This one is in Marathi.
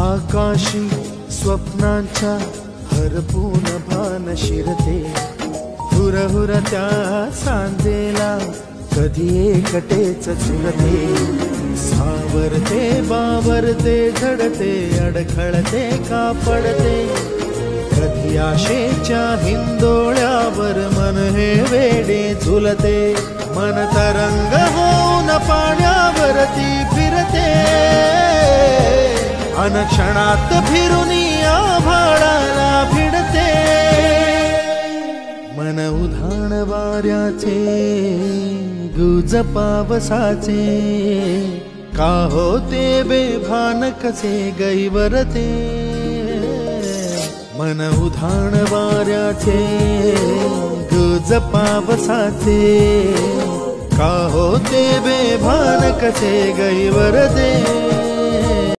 आकाशी स्वप्नांच्या हरपून भान शिरते, हुरहुर त्या सांजेला कधी एकटेच झुलते, सावरते बावरते झडते अडखळते का पडते, कधी आशेच्या हिंदोळ्यावर मन हे वेडे झुलते, मन तरंग होऊन पाण्यावरती फिरते, अनक्षणात फिरून आभाळाला भिडते, मन उधाण वाऱ्याचे गुज पावसाचे, का होते बेभान कसे गैवरते, मन उधाण वाऱ्याचे गुज पावसाचे, का होते बेभान कसे गैवरते।